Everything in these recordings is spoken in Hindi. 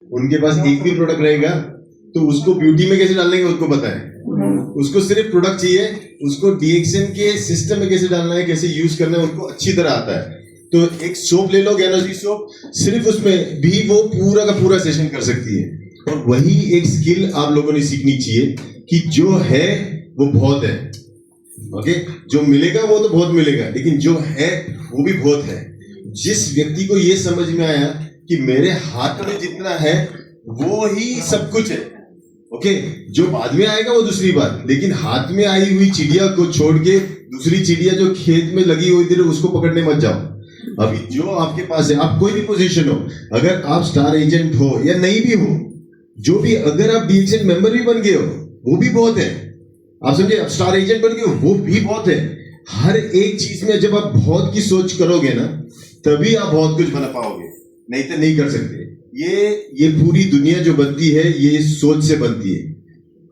उनके पास एक भी प्रोडक्ट रहेगा तो उसको ब्यूटी में कैसे डालने का उसको पता है, उसको सिर्फ प्रोडक्ट चाहिए, उसको डीएक्सएन के सिस्टम में कैसे डालना है, कैसे यूज करना है उनको अच्छी तरह आता है। तो एक सोप ले लो, गैनोजी सोप, सिर्फ उसमें भी वो पूरा का पूरा सेशन कर सकती है। और वही एक स्किल आप लोगों ने सीखनी चाहिए कि जो है वो बहुत है, ओके, जो मिलेगा वो तो बहुत मिलेगा, लेकिन जो है वो भी बहुत है। जिस व्यक्ति को ये समझ में आया कि मेरे हाथ में जितना है वो ही सब कुछ है, ओके, जो बाद में आएगा वो दूसरी बात, लेकिन हाथ में आई हुई चिड़िया को छोड़ के दूसरी चिड़िया जो खेत में लगी हुई थी उसको पकड़ने मत जाओ। अभी जो आपके पास है, आप कोई भी पोजीशन हो, अगर आप स्टार एजेंट हो या नहीं भी हो, जो भी, अगर आप डीएक्सएन मेंबर भी बन गए हो वो भी बहुत है। आप समझे, आप स्टार एजेंट बन गए हो वो भी बहुत है। हर एक चीज में जब आप बहुत की सोच करोगे ना तभी आप बहुत कुछ बना पाओगे, नहीं तो नहीं कर सकते। ये पूरी दुनिया जो बनती है ये सोच से बनती है।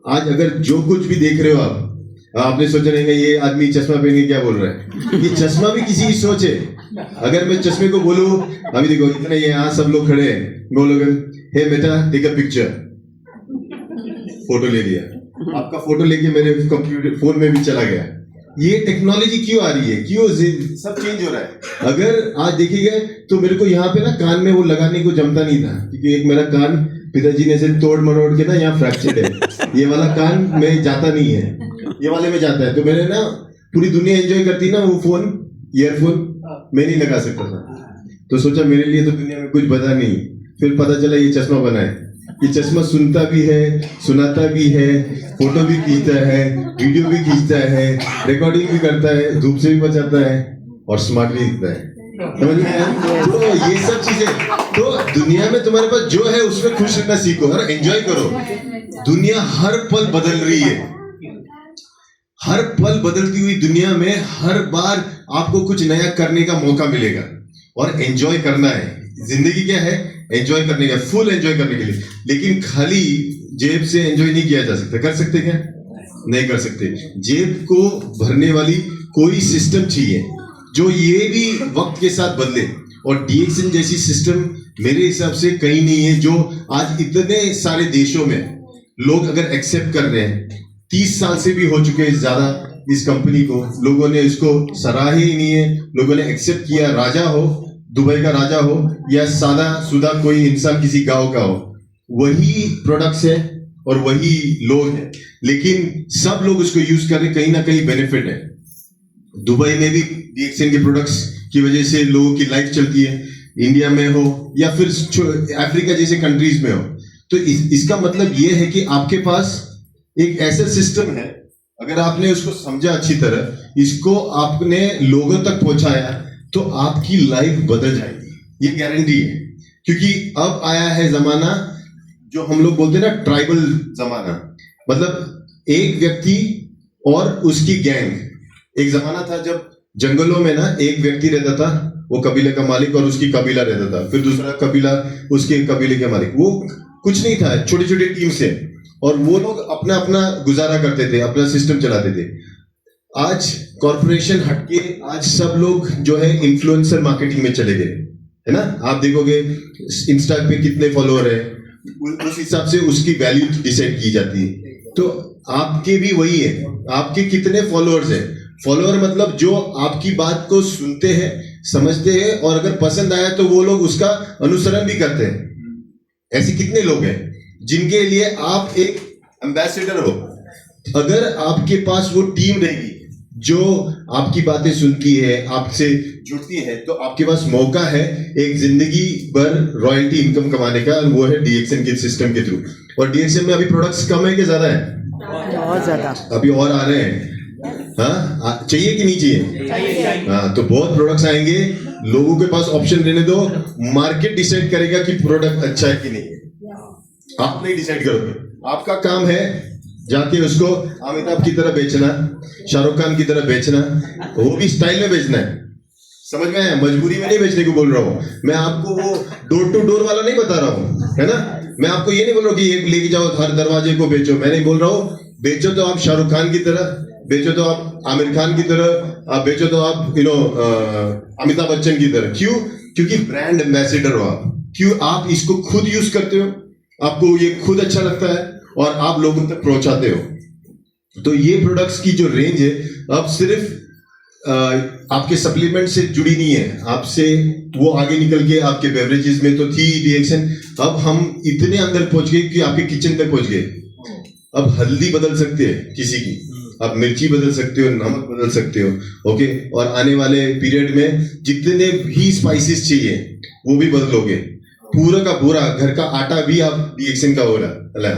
आज अगर जो कुछ भी देख रहे हो आपने सोचा नहीं ये आदमी चश्मा पहन के क्या बोल रहा है, ये चश्मा भी किसी की सोच है। अगर मैं चश्मे को बोलूं, अभी देखो इतने यहाँ सब लोग खड़े हैं, बोलोगे हे बेटा टेक अ पिक्चर, फोटो ले लिया, आपका फोटो लेके मेरे कंप्यूटर फोन में भी चला गया। ये टेक्नोलॉजी क्यों आ रही है, क्यों सब चेंज हो रहा है। अगर आज देखिएगा तो मेरे को यहाँ पे ना कान में वो लगाने को जमता नहीं था, क्योंकि एक मेरा कान पिताजी ने से तोड़ मरोड़ के ना यहाँ फ्रैक्चर है, ये वाला कान में जाता नहीं है, ये वाले में जाता है। तो मैंने ना पूरी दुनिया एंजॉय करती ना, वो फोन ईयरफोन मैं नहीं लगा सकता था, तो सोचा मेरे लिए तो दुनिया में कुछ बचा नहीं। फिर पता चला ये चश्मा बना है, ये चश्मा सुनता भी है, सुनाता भी है, फोटो भी खींचता है, वीडियो भी खींचता है, रिकॉर्डिंग भी करता है, धूप से भी बचाता है और स्मार्ट भी दिखता है। समझ में आया? तो ये सब चीजें, तो दुनिया में तुम्हारे पास जो है उसमें खुश रहना सीखो और एंजॉय करो। दुनिया हर पल बदल रही है, हर पल बदलती हुई दुनिया में हर बार आपको कुछ नया करने का मौका मिलेगा और एंजॉय करना है। जिंदगी क्या है, एंजॉय करने का, फुल एंजॉय करने के लिए। लेकिन खाली जेब से एंजॉय नहीं किया जा सकता। कर सकते क्या? नहीं कर सकते। जेब को भरने वाली कोई सिस्टम चाहिए जो ये भी वक्त के साथ बदले, और डीएक्सएन जैसी सिस्टम मेरे हिसाब से कहीं नहीं है जो आज इतने सारे देशों में लोग अगर एक्सेप्ट कर रहे हैं। 30 साल से भी हो चुके हैं ज्यादा इस कंपनी को, लोगों ने इसको सराहा ही नहीं है, लोगों ने एक्सेप्ट किया। राजा हो, दुबई का राजा हो या सादा सुदा कोई इंसान किसी गांव का हो, वही प्रोडक्ट्स है और वही लोग हैं, लेकिन सब लोग उसको यूज कर रहे, कहीं ना कहीं बेनिफिट है। दुबई में भी डीएक्सएन के प्रोडक्ट्स की वजह से लोगों की लाइफ चलती है, इंडिया में हो या फिर अफ्रीका जैसे कंट्रीज में हो। तो इसका मतलब ये है कि आपके पास एक ऐसा सिस्टम है, अगर आपने उसको समझा अच्छी तरह, इसको आपने लोगों तक पहुंचाया तो आपकी लाइफ बदल जाएगी, ये गारंटी है। क्योंकि अब आया है जमाना जो हम लोग बोलते हैं ना ट्राइबल जमाना, मतलब एक व्यक्ति और उसकी गैंग। एक जमाना था जब जंगलों में ना एक व्यक्ति रहता था, वो कबीले का मालिक और उसकी कबीला रहता था, फिर दूसरा कबीला उसके कबीले के मालिक। वो कुछ नहीं था, छोटी छोटी टीम से, और वो लोग अपना अपना गुजारा करते थे, अपना सिस्टम चलाते थे। आज कॉर्पोरेशन हटके आज सब लोग जो है इन्फ्लुएंसर मार्केटिंग में चले गए, है ना। आप देखोगे इंस्टा पे कितने फॉलोअर है, उस हिसाब से उसकी वैल्यू डिसाइड की जाती है। तो आपके भी वही है, आपके कितने फॉलोअर्स हैं। फॉलोअर मतलब जो आपकी बात को सुनते हैं, समझते हैं, और अगर पसंद आया तो वो लोग उसका अनुसरण भी करते हैं। ऐसे कितने लोग हैं जिनके लिए आप एक एम्बेसडर हो। अगर आपके पास वो टीम रहेगी जो आपकी बातें सुनती है, आपसे जुड़ती है, तो आपके पास मौका है एक जिंदगी भर रॉयल्टी इनकम कमाने का, और वो है डीएक्सएन के सिस्टम के थ्रू। और डीएक्सएन में अभी प्रोडक्ट्स कम है कि ज्यादा है? बहुत ज्यादा। अभी और आ रहे हैं। हाँ, चाहिए कि नहीं चाहिए? हाँ, तो बहुत प्रोडक्ट्स आएंगे, लोगों के पास ऑप्शन रहने दो, मार्केट डिसाइड करेगा कि प्रोडक्ट अच्छा है कि नहीं है। आप नहीं डिसाइड करोगे, आपका काम है जाके उसको अमिताभ की तरह बेचना, शाहरुख खान की तरह बेचना, वो भी स्टाइल में बेचना है। समझ में आया? मजबूरी में नहीं बेचने को बोल रहा हूँ मैं, आपको वो डोर टू डोर वाला नहीं बता रहा हूँ, है ना। मैं आपको ये नहीं बोल रहा हूँ कि ये लेके जाओ हर दरवाजे को बेचो, मैं नहीं बोल रहा हूँ। बेचो तो आप शाहरुख खान की तरह, बेचो तो आप आमिर खान की तरह, आप बेचो तो आप अमिताभ बच्चन की तरह। क्यों? क्योंकि ब्रांड एम्बेसडर हो आप। क्यों आप इसको खुद यूज करते हो, आपको ये खुद अच्छा लगता है और आप लोगों तक पहुंचाते हो। तो ये प्रोडक्ट्स की जो रेंज है अब सिर्फ आपके सप्लीमेंट से जुड़ी नहीं है, आपसे वो आगे निकल के आपके बेवरेजेस में तो थी डीएक्सन, अब हम इतने अंदर पहुंच गए कि आपके किचन तक पहुंच गए। अब हल्दी बदल सकते हैं किसी की, आप मिर्ची बदल सकते हो, नमक बदल सकते हो, ओके। और आने वाले पीरियड में जितने भी स्पाइसेस चाहिए वो भी बदलोगे। पूरा का पूरा घर का आटा भी आप डीएक्सन का हो रहा है,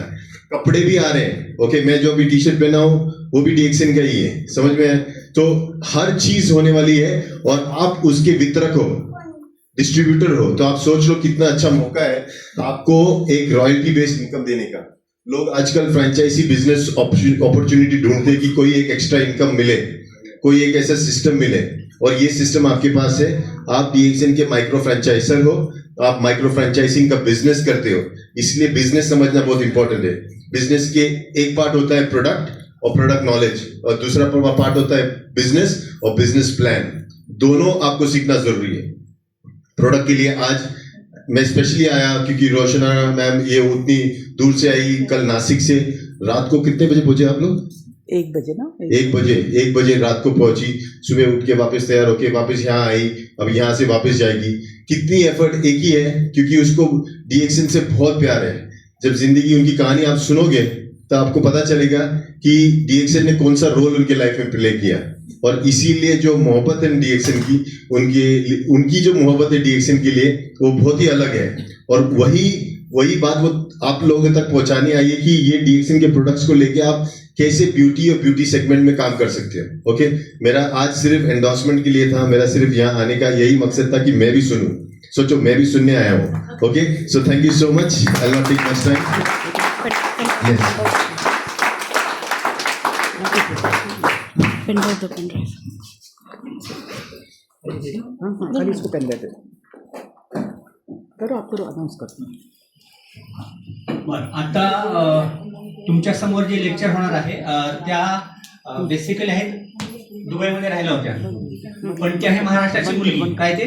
कपड़े भी आ रहे हैं, ओके। मैं जो अभी टी शर्ट पहना हूं वो भी डीएक्सन का ही है, समझ में है। तो हर चीज होने वाली है और आप उसके वितरक हो, डिस्ट्रीब्यूटर हो, तो आप सोच लो कितना अच्छा मौका है आपको एक रॉयल्टी बेस्ड इनकम देने का। लोग आजकल फ्रेंचाइजी बिजनेस अपॉर्चुनिटी ढूंढते हैं कि कोई एक एक्स्ट्रा इनकम मिले, कोई एक ऐसा सिस्टम मिले, और ये सिस्टम आपके पास है। आप डीएक्सन के माइक्रो फ्रेंचाइजर हो, आप माइक्रो फ्रेंचाइजिंग का बिजनेस करते हो, इसलिए बिजनेस समझना बहुत इंपॉर्टेंट है। बिजनेस के एक पार्ट होता है प्रोडक्ट और प्रोडक्ट नॉलेज, और दूसरा पार्ट होता है बिजनेस और बिजनेस प्लान। दोनों आपको सीखना जरूरी है। प्रोडक्ट के लिए आज मैं स्पेशली आया क्योंकि रोशना मैम ये उतनी दूर से आई, कल नासिक से। रात को कितने बजे पहुंचे आप लोग? 1 बजे ना, 1 बजे रात को पहुंची, सुबह उठ के वापस तैयार होके वापस यहाँ आई, अब यहाँ से वापस जाएगी। कितनी एफर्ट एक ही है, क्योंकि उसको डीएक्सन से बहुत प्यार है। जब जिंदगी उनकी कहानी आप सुनोगे तो आपको पता चलेगा कि डीएक्सन ने कौन सा रोल उनके लाइफ में प्ले किया, और इसीलिए जो मोहब्बत है डीएक्सन की, उनकी जो मोहब्बत है डीएक्सन के लिए वो बहुत ही अलग है। और वही बात वो आप लोगों तक पहुंचानी आई है कि ये डीएक्सन के प्रोडक्ट्स को लेके आप कैसे ब्यूटी और ब्यूटी सेगमेंट में काम कर सकते हो, ओके। मेरा आज सिर्फ एंडोर्समेंट के लिए था, मेरा सिर्फ यहाँ आने का यही मकसद था कि मैं भी सुनूं। सोचो मैं भी सुनने आया हूँ, okay. So thank you so much, I will not take much time. खाली इसको पेन देते करो, आप करो, अनाउंस करतो। बरं, आता तुमच्या समोर जे लेक्चर होणार आहे त्या बेसिकली आहेत दुबईमध्ये राहिल्या होत्या, पण त्या आहे महाराष्ट्राची मुलगी, काय ते